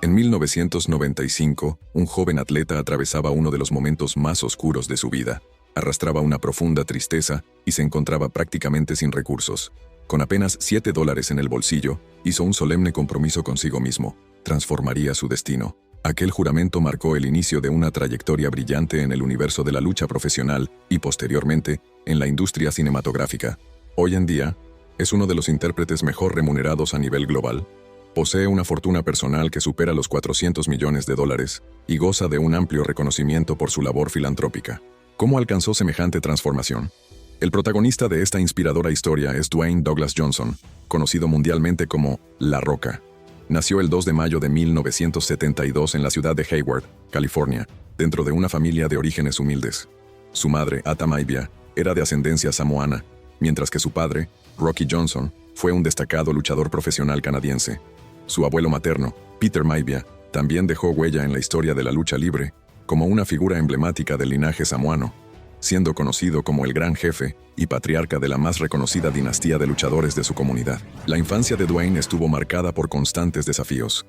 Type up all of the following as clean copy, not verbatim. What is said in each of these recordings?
En 1995, un joven atleta atravesaba uno de los momentos más oscuros de su vida. Arrastraba una profunda tristeza y se encontraba prácticamente sin recursos. Con apenas $7 en el bolsillo, hizo un solemne compromiso consigo mismo. Transformaría su destino. Aquel juramento marcó el inicio de una trayectoria brillante en el universo de la lucha profesional y, posteriormente, en la industria cinematográfica. Hoy en día, es uno de los intérpretes mejor remunerados a nivel global. Posee una fortuna personal que supera los $400 millones y goza de un amplio reconocimiento por su labor filantrópica. ¿Cómo alcanzó semejante transformación? El protagonista de esta inspiradora historia es Dwayne Douglas Johnson, conocido mundialmente como La Roca. Nació el 2 de mayo de 1972 en la ciudad de Hayward, California, dentro de una familia de orígenes humildes. Su madre, Ata Maivia, era de ascendencia samoana, mientras que su padre, Rocky Johnson, fue un destacado luchador profesional canadiense. Su abuelo materno, Peter Maivia, también dejó huella en la historia de la lucha libre, como una figura emblemática del linaje samoano, siendo conocido como el Gran Jefe y patriarca de la más reconocida dinastía de luchadores de su comunidad. La infancia de Dwayne estuvo marcada por constantes desafíos.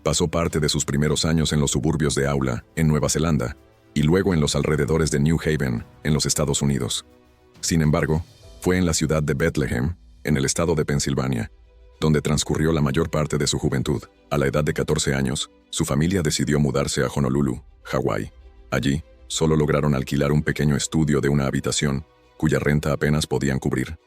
Pasó parte de sus primeros años en los suburbios de Aula, en Nueva Zelanda, y luego en los alrededores de New Haven, en los Estados Unidos. Sin embargo, fue en la ciudad de Bethlehem, en el estado de Pensilvania, donde transcurrió la mayor parte de su juventud. A la edad de 14 años, su familia decidió mudarse a Honolulu, Hawái. Allí, solo lograron alquilar un pequeño estudio de una habitación, cuya renta apenas podían cubrir.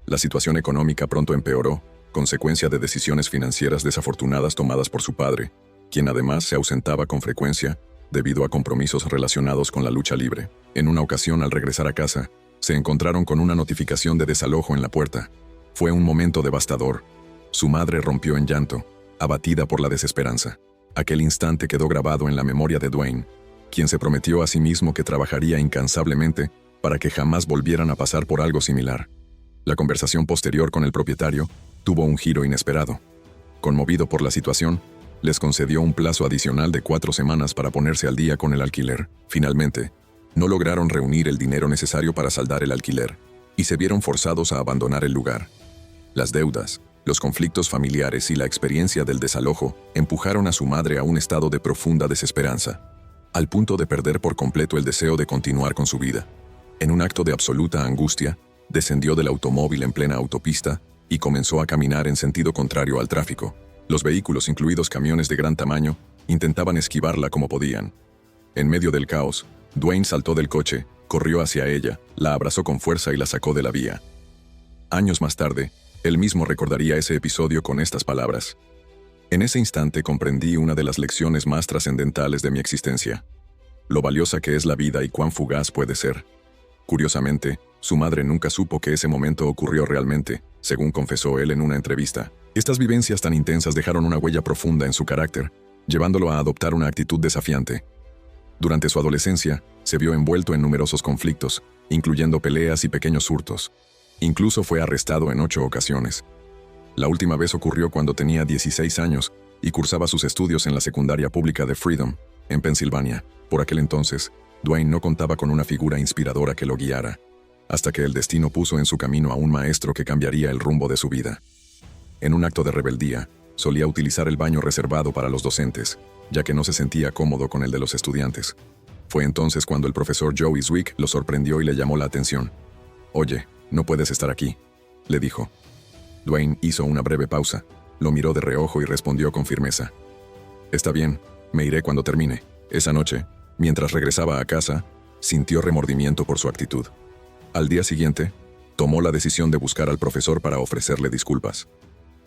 La situación económica pronto empeoró, consecuencia de decisiones financieras desafortunadas tomadas por su padre, quien además se ausentaba con frecuencia debido a compromisos relacionados con la lucha libre. En una ocasión, al regresar a casa, se encontraron con una notificación de desalojo en la puerta. Fue un momento devastador. Su madre rompió en llanto, abatida por la desesperanza. Aquel instante quedó grabado en la memoria de Dwayne, quien se prometió a sí mismo que trabajaría incansablemente para que jamás volvieran a pasar por algo similar. La conversación posterior con el propietario tuvo un giro inesperado. Conmovido por la situación, les concedió un plazo adicional de 4 semanas para ponerse al día con el alquiler. Finalmente, no lograron reunir el dinero necesario para saldar el alquiler, y se vieron forzados a abandonar el lugar. Las deudas, los conflictos familiares y la experiencia del desalojo empujaron a su madre a un estado de profunda desesperanza, al punto de perder por completo el deseo de continuar con su vida. En un acto de absoluta angustia, descendió del automóvil en plena autopista y comenzó a caminar en sentido contrario al tráfico. Los vehículos, incluidos camiones de gran tamaño, intentaban esquivarla como podían. En medio del caos, Dwayne saltó del coche, corrió hacia ella, la abrazó con fuerza y la sacó de la vía. Años más tarde, él mismo recordaría ese episodio con estas palabras: «En ese instante comprendí una de las lecciones más trascendentales de mi existencia. Lo valiosa que es la vida y cuán fugaz puede ser». Curiosamente, su madre nunca supo que ese momento ocurrió realmente, según confesó él en una entrevista. Estas vivencias tan intensas dejaron una huella profunda en su carácter, llevándolo a adoptar una actitud desafiante. Durante su adolescencia, se vio envuelto en numerosos conflictos, incluyendo peleas y pequeños hurtos. Incluso fue arrestado en 8 ocasiones. La última vez ocurrió cuando tenía 16 años y cursaba sus estudios en la secundaria pública de Freedom, en Pensilvania. Por aquel entonces, Dwayne no contaba con una figura inspiradora que lo guiara, hasta que el destino puso en su camino a un maestro que cambiaría el rumbo de su vida. En un acto de rebeldía, solía utilizar el baño reservado para los docentes, ya que no se sentía cómodo con el de los estudiantes. Fue entonces cuando el profesor Joey Zwick lo sorprendió y le llamó la atención. «Oye, no puedes estar aquí», le dijo. Dwayne hizo una breve pausa, lo miró de reojo y respondió con firmeza: «Está bien, me iré cuando termine». Esa noche, mientras regresaba a casa, sintió remordimiento por su actitud. Al día siguiente, tomó la decisión de buscar al profesor para ofrecerle disculpas.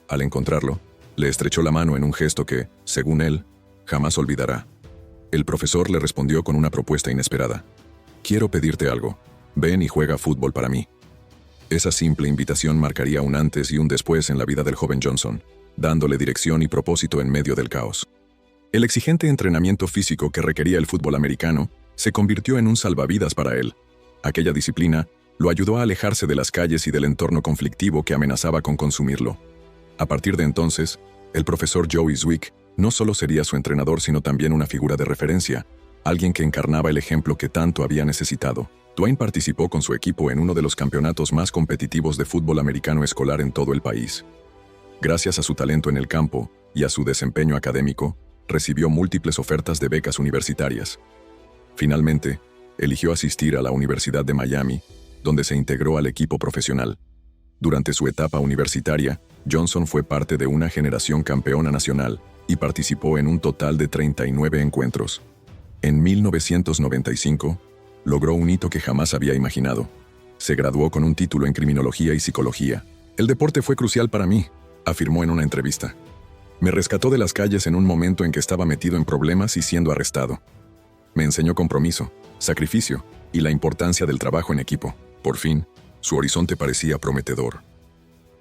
Al encontrarlo, le estrechó la mano en un gesto que, según él, jamás olvidará. El profesor le respondió con una propuesta inesperada: «Quiero pedirte algo. Ven y juega fútbol para mí». Esa simple invitación marcaría un antes y un después en la vida del joven Johnson, dándole dirección y propósito en medio del caos. El exigente entrenamiento físico que requería el fútbol americano se convirtió en un salvavidas para él. Aquella disciplina lo ayudó a alejarse de las calles y del entorno conflictivo que amenazaba con consumirlo. A partir de entonces, el profesor Joey Zwick no solo sería su entrenador, sino también una figura de referencia, alguien que encarnaba el ejemplo que tanto había necesitado. Dwayne participó con su equipo en uno de los campeonatos más competitivos de fútbol americano escolar en todo el país. Gracias a su talento en el campo y a su desempeño académico, recibió múltiples ofertas de becas universitarias. Finalmente, eligió asistir a la Universidad de Miami, donde se integró al equipo profesional. Durante su etapa universitaria, Johnson fue parte de una generación campeona nacional y participó en un total de 39 encuentros. En 1995, logró un hito que jamás había imaginado. Se graduó con un título en criminología y psicología. El deporte fue crucial para mí, afirmó en una entrevista. Me rescató de las calles en un momento en que estaba metido en problemas y siendo arrestado. Me enseñó compromiso, sacrificio y la importancia del trabajo en equipo. Por fin, su horizonte parecía prometedor.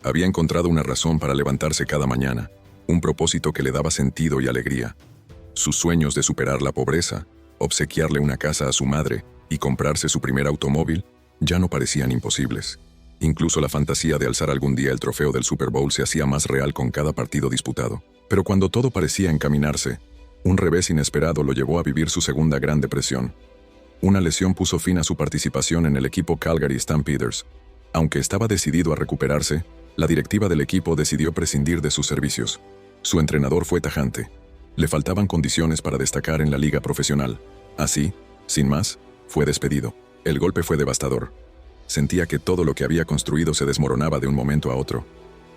Había encontrado una razón para levantarse cada mañana, un propósito que le daba sentido y alegría. Sus sueños de superar la pobreza, obsequiarle una casa a su madre y comprarse su primer automóvil ya no parecían imposibles. Incluso la fantasía de alzar algún día el trofeo del Super Bowl se hacía más real con cada partido disputado. Pero cuando todo parecía encaminarse, un revés inesperado lo llevó a vivir su segunda Gran Depresión. Una lesión puso fin a su participación en el equipo Calgary Stampeders. Aunque estaba decidido a recuperarse, la directiva del equipo decidió prescindir de sus servicios. Su entrenador fue tajante. Le faltaban condiciones para destacar en la liga profesional. Así, sin más, fue despedido. El golpe fue devastador. Sentía que todo lo que había construido se desmoronaba de un momento a otro.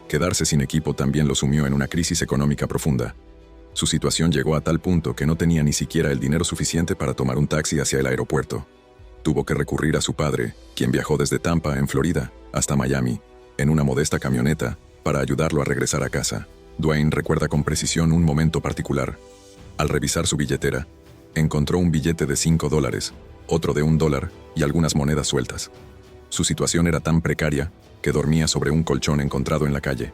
Quedarse sin equipo también lo sumió en una crisis económica profunda. Su situación llegó a tal punto que no tenía ni siquiera el dinero suficiente para tomar un taxi hacia el aeropuerto. Tuvo que recurrir a su padre, quien viajó desde Tampa, en Florida, hasta Miami, en una modesta camioneta, para ayudarlo a regresar a casa. Dwayne recuerda con precisión un momento particular. Al revisar su billetera, encontró un billete de $5, otro de $1 y algunas monedas sueltas. Su situación era tan precaria que dormía sobre un colchón encontrado en la calle.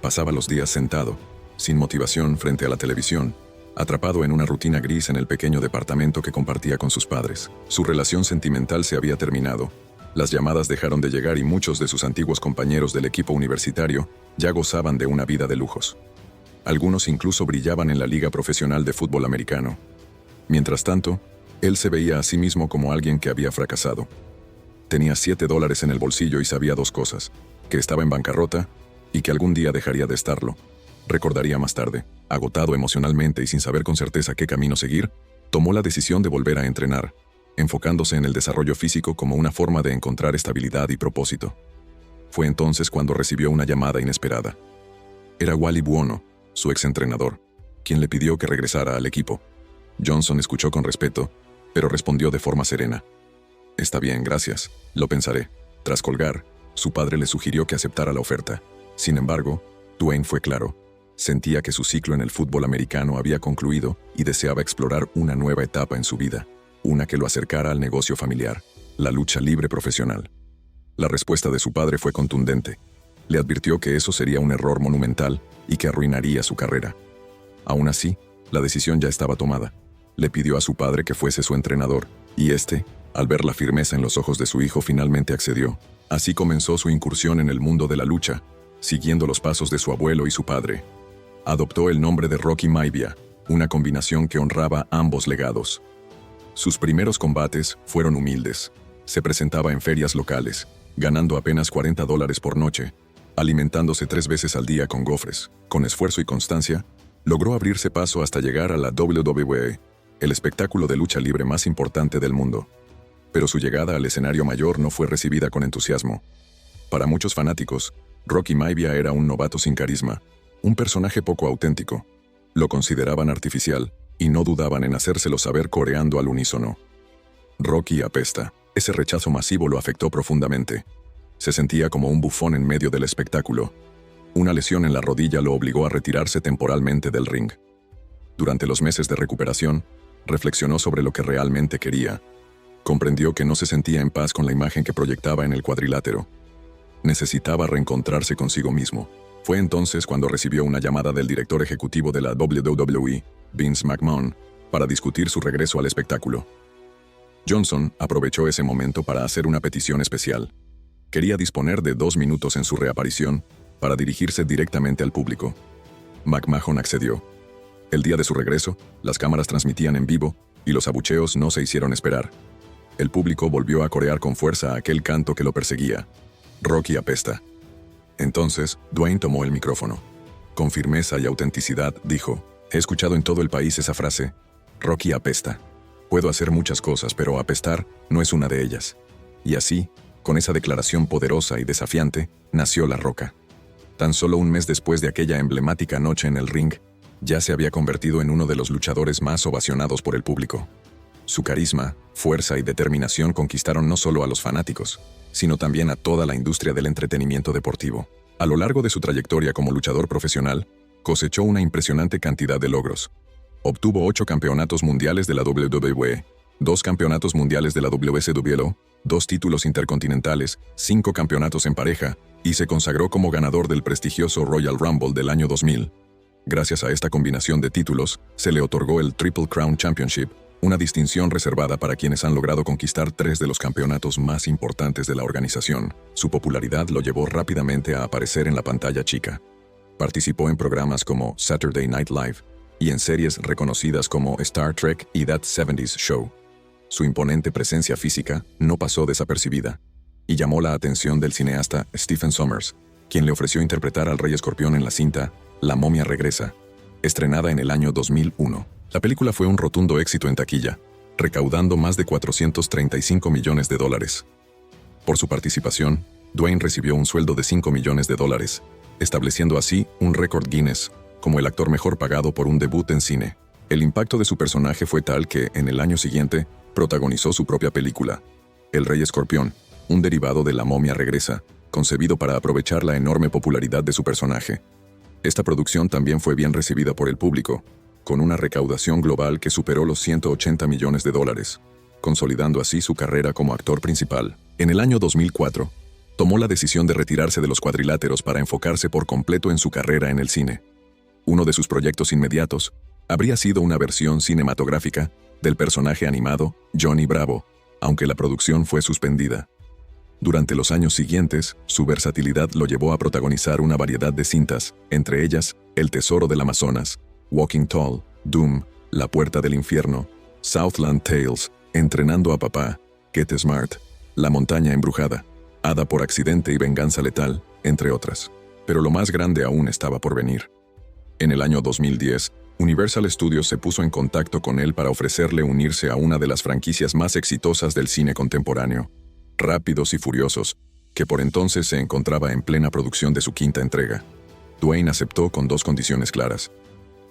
Pasaba los días sentado, sin motivación frente a la televisión, atrapado en una rutina gris en el pequeño departamento que compartía con sus padres. Su relación sentimental se había terminado. Las llamadas dejaron de llegar y muchos de sus antiguos compañeros del equipo universitario ya gozaban de una vida de lujos. Algunos incluso brillaban en la liga profesional de fútbol americano. Mientras tanto, él se veía a sí mismo como alguien que había fracasado. Tenía $7 en el bolsillo y sabía dos cosas: que estaba en bancarrota y que algún día dejaría de estarlo. Recordaría más tarde, agotado emocionalmente y sin saber con certeza qué camino seguir, tomó la decisión de volver a entrenar, enfocándose en el desarrollo físico como una forma de encontrar estabilidad y propósito. Fue entonces cuando recibió una llamada inesperada. Era Wally Buono, su exentrenador, quien le pidió que regresara al equipo. Johnson escuchó con respeto, pero respondió de forma serena. «Está bien, gracias, lo pensaré». Tras colgar, su padre le sugirió que aceptara la oferta. Sin embargo, Dwayne fue claro. Sentía que su ciclo en el fútbol americano había concluido y deseaba explorar una nueva etapa en su vida, una que lo acercara al negocio familiar, la lucha libre profesional. La respuesta de su padre fue contundente. Le advirtió que eso sería un error monumental y que arruinaría su carrera. Aún así, la decisión ya estaba tomada. Le pidió a su padre que fuese su entrenador, y éste, al ver la firmeza en los ojos de su hijo, finalmente accedió. Así comenzó su incursión en el mundo de la lucha, siguiendo los pasos de su abuelo y su padre. Adoptó el nombre de Rocky Maivia, una combinación que honraba ambos legados. Sus primeros combates fueron humildes. Se presentaba en ferias locales, ganando apenas $40 por noche, alimentándose 3 veces al día con gofres. Con esfuerzo y constancia, logró abrirse paso hasta llegar a la WWE, el espectáculo de lucha libre más importante del mundo. Pero su llegada al escenario mayor no fue recibida con entusiasmo. Para muchos fanáticos, Rocky Maivia era un novato sin carisma, un personaje poco auténtico. Lo consideraban artificial y no dudaban en hacérselo saber coreando al unísono. Rocky apesta. Ese rechazo masivo lo afectó profundamente. Se sentía como un bufón en medio del espectáculo. Una lesión en la rodilla lo obligó a retirarse temporalmente del ring. Durante los meses de recuperación, reflexionó sobre lo que realmente quería. Comprendió que no se sentía en paz con la imagen que proyectaba en el cuadrilátero. Necesitaba reencontrarse consigo mismo. Fue entonces cuando recibió una llamada del director ejecutivo de la WWE, Vince McMahon, para discutir su regreso al espectáculo. Johnson aprovechó ese momento para hacer una petición especial. Quería disponer de 2 minutos en su reaparición para dirigirse directamente al público. McMahon accedió. El día de su regreso, las cámaras transmitían en vivo y los abucheos no se hicieron esperar. El público volvió a corear con fuerza aquel canto que lo perseguía: Rocky apesta. Entonces, Dwayne tomó el micrófono. Con firmeza y autenticidad dijo: He escuchado en todo el país esa frase, Rocky apesta. Puedo hacer muchas cosas, pero apestar no es una de ellas. Y así, con esa declaración poderosa y desafiante, nació La Roca. Tan solo un mes después de aquella emblemática noche en el ring, ya se había convertido en uno de los luchadores más ovacionados por el público. Su carisma, fuerza y determinación conquistaron no solo a los fanáticos, sino también a toda la industria del entretenimiento deportivo. A lo largo de su trayectoria como luchador profesional, cosechó una impresionante cantidad de logros. Obtuvo 8 campeonatos mundiales de la WWE, 2 campeonatos mundiales de la WSWO, 2 títulos intercontinentales, 5 campeonatos en pareja, y se consagró como ganador del prestigioso Royal Rumble del año 2000. Gracias a esta combinación de títulos, se le otorgó el Triple Crown Championship, una distinción reservada para quienes han logrado conquistar 3 de los campeonatos más importantes de la organización. Su popularidad lo llevó rápidamente a aparecer en la pantalla chica. Participó en programas como Saturday Night Live y en series reconocidas como Star Trek y That 70's Show. Su imponente presencia física no pasó desapercibida y llamó la atención del cineasta Stephen Sommers, quien le ofreció interpretar al Rey Escorpión en la cinta La Momia Regresa, estrenada en el año 2001. La película fue un rotundo éxito en taquilla, recaudando más de $435 millones. Por su participación, Dwayne recibió un sueldo de $5 millones, estableciendo así un récord Guinness como el actor mejor pagado por un debut en cine. El impacto de su personaje fue tal que, en el año siguiente, protagonizó su propia película, El Rey Escorpión, un derivado de La Momia Regresa, concebido para aprovechar la enorme popularidad de su personaje. Esta producción también fue bien recibida por el público, con una recaudación global que superó los $180 millones, consolidando así su carrera como actor principal. En el año 2004, tomó la decisión de retirarse de los cuadriláteros para enfocarse por completo en su carrera en el cine. Uno de sus proyectos inmediatos habría sido una versión cinematográfica del personaje animado Johnny Bravo, aunque la producción fue suspendida. Durante los años siguientes, su versatilidad lo llevó a protagonizar una variedad de cintas, entre ellas El Tesoro del Amazonas, Walking Tall, Doom, La Puerta del Infierno, Southland Tales, Entrenando a Papá, Get Smart, La Montaña Embrujada, Hada por Accidente y Venganza Letal, entre otras. Pero lo más grande aún estaba por venir. En el año 2010, Universal Studios se puso en contacto con él para ofrecerle unirse a una de las franquicias más exitosas del cine contemporáneo, Rápidos y Furiosos, que por entonces se encontraba en plena producción de su 5ª entrega. Dwayne aceptó con 2 condiciones claras: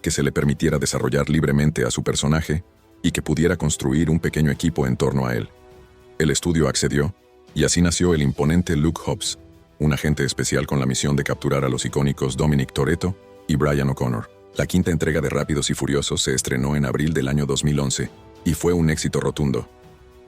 que se le permitiera desarrollar libremente a su personaje y que pudiera construir un pequeño equipo en torno a él. El estudio accedió, y así nació el imponente Luke Hobbs, un agente especial con la misión de capturar a los icónicos Dominic Toretto y Brian O'Connor. La 5ª entrega de Rápidos y Furiosos se estrenó en abril del año 2011 y fue un éxito rotundo.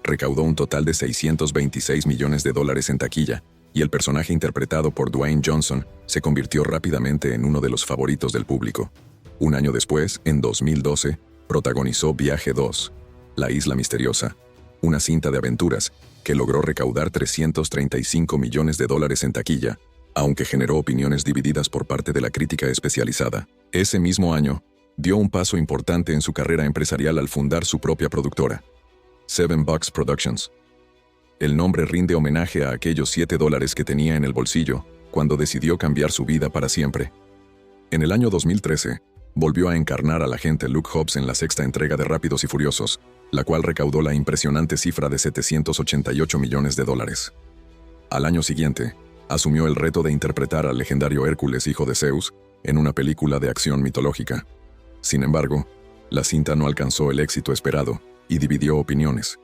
Recaudó un total de $626 millones en taquilla, y el personaje interpretado por Dwayne Johnson se convirtió rápidamente en uno de los favoritos del público. Un año después, en 2012, protagonizó Viaje 2, La Isla Misteriosa, una cinta de aventuras que logró recaudar $335 millones en taquilla, aunque generó opiniones divididas por parte de la crítica especializada. Ese mismo año, dio un paso importante en su carrera empresarial al fundar su propia productora, Seven Bucks Productions. El nombre rinde homenaje a aquellos $7 que tenía en el bolsillo cuando decidió cambiar su vida para siempre. En el año 2013, volvió a encarnar al agente Luke Hobbs en la 6ª entrega de Rápidos y Furiosos, la cual recaudó la impresionante cifra de $788 millones. Al año siguiente, asumió el reto de interpretar al legendario Hércules, hijo de Zeus, en una película de acción mitológica. Sin embargo, la cinta no alcanzó el éxito esperado y dividió opiniones.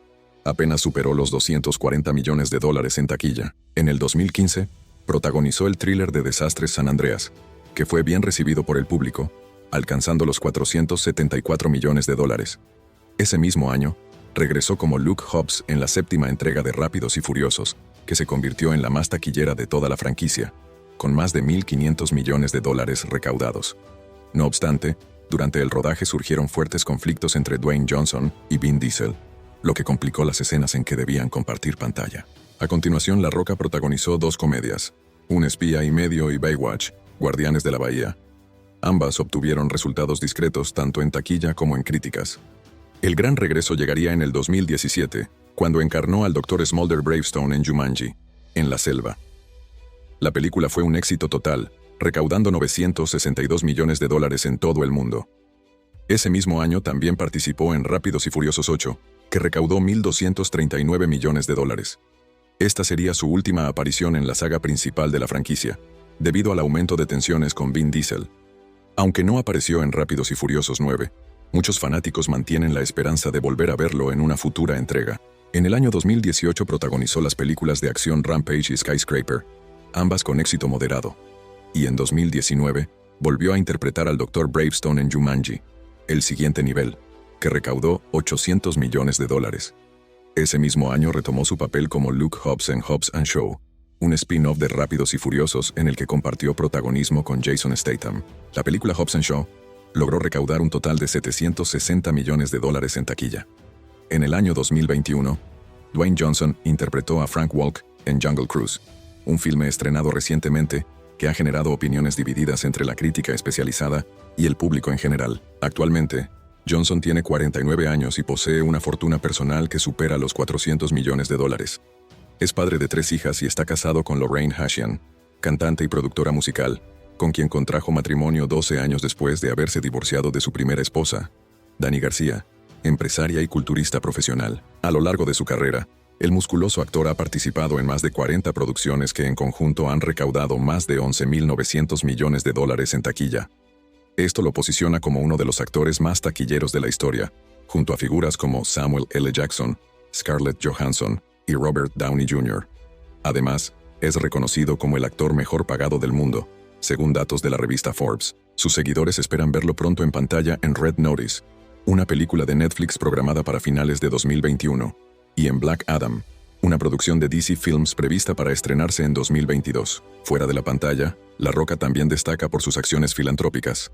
Apenas superó los $240 millones en taquilla. En el 2015, protagonizó el thriller de desastres San Andreas, que fue bien recibido por el público, alcanzando los $474 millones. Ese mismo año, regresó como Luke Hobbs en la 7ª entrega de Rápidos y Furiosos, que se convirtió en la más taquillera de toda la franquicia, con más de $1.500 millones recaudados. No obstante, durante el rodaje surgieron fuertes conflictos entre Dwayne Johnson y Vin Diesel, lo que complicó las escenas en que debían compartir pantalla. A continuación, La Roca protagonizó 2 comedias, Un espía y medio y Baywatch, Guardianes de la Bahía. Ambas obtuvieron resultados discretos tanto en taquilla como en críticas. El gran regreso llegaría en el 2017, cuando encarnó al Dr. Smolder Bravestone en Jumanji, en la selva. La película fue un éxito total, recaudando $962 millones en todo el mundo. Ese mismo año también participó en Rápidos y Furiosos 8, que recaudó $1.239 millones. Esta sería su última aparición en la saga principal de la franquicia, debido al aumento de tensiones con Vin Diesel. Aunque no apareció en Rápidos y Furiosos 9, muchos fanáticos mantienen la esperanza de volver a verlo en una futura entrega. En el año 2018 protagonizó las películas de acción Rampage y Skyscraper, ambas con éxito moderado. Y en 2019, volvió a interpretar al Dr. Bravestone en Jumanji, El Siguiente Nivel, que recaudó $800 millones. Ese mismo año retomó su papel como Luke Hobbs en Hobbs & Shaw, un spin-off de Rápidos y Furiosos en el que compartió protagonismo con Jason Statham. La película Hobbs & Shaw logró recaudar un total de $760 millones en taquilla. En el año 2021, Dwayne Johnson interpretó a Frank Walk en Jungle Cruise, un filme estrenado recientemente que ha generado opiniones divididas entre la crítica especializada y el público en general. Actualmente, Johnson tiene 49 años y posee una fortuna personal que supera los $400 millones. Es padre de 3 hijas y está casado con Lorraine Hashian, cantante y productora musical, con quien contrajo matrimonio 12 años después de haberse divorciado de su primera esposa, Dani García, empresaria y culturista profesional. A lo largo de su carrera, el musculoso actor ha participado en más de 40 producciones que en conjunto han recaudado más de $11.900 millones en taquilla. Esto lo posiciona como uno de los actores más taquilleros de la historia, junto a figuras como Samuel L. Jackson, Scarlett Johansson y Robert Downey Jr. Además, es reconocido como el actor mejor pagado del mundo, según datos de la revista Forbes. Sus seguidores esperan verlo pronto en pantalla en Red Notice, una película de Netflix programada para finales de 2021, y en Black Adam, una producción de DC Films prevista para estrenarse en 2022. Fuera de la pantalla, La Roca también destaca por sus acciones filantrópicas.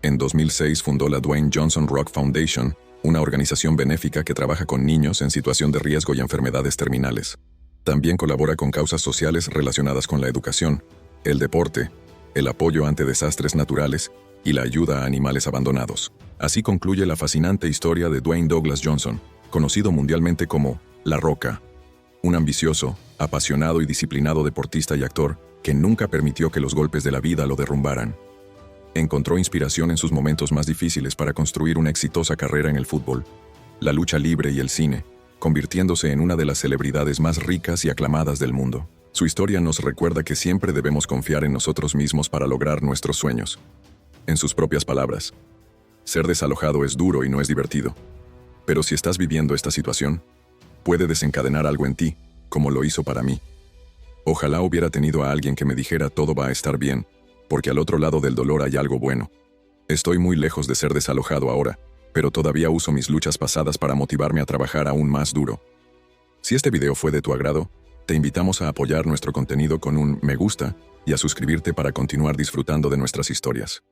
En 2006 fundó la Dwayne Johnson Rock Foundation, una organización benéfica que trabaja con niños en situación de riesgo y enfermedades terminales. También colabora con causas sociales relacionadas con la educación, el deporte, el apoyo ante desastres naturales y la ayuda a animales abandonados. Así concluye la fascinante historia de Dwayne Douglas Johnson, conocido mundialmente como La Roca, un ambicioso, apasionado y disciplinado deportista y actor que nunca permitió que los golpes de la vida lo derrumbaran. Encontró inspiración en sus momentos más difíciles para construir una exitosa carrera en el fútbol, la lucha libre y el cine, convirtiéndose en una de las celebridades más ricas y aclamadas del mundo. Su historia nos recuerda que siempre debemos confiar en nosotros mismos para lograr nuestros sueños. En sus propias palabras, ser desalojado es duro y no es divertido. Pero si estás viviendo esta situación, puede desencadenar algo en ti, como lo hizo para mí. Ojalá hubiera tenido a alguien que me dijera todo va a estar bien, porque al otro lado del dolor hay algo bueno. Estoy muy lejos de ser desalojado ahora, pero todavía uso mis luchas pasadas para motivarme a trabajar aún más duro. Si este video fue de tu agrado, te invitamos a apoyar nuestro contenido con un me gusta y a suscribirte para continuar disfrutando de nuestras historias.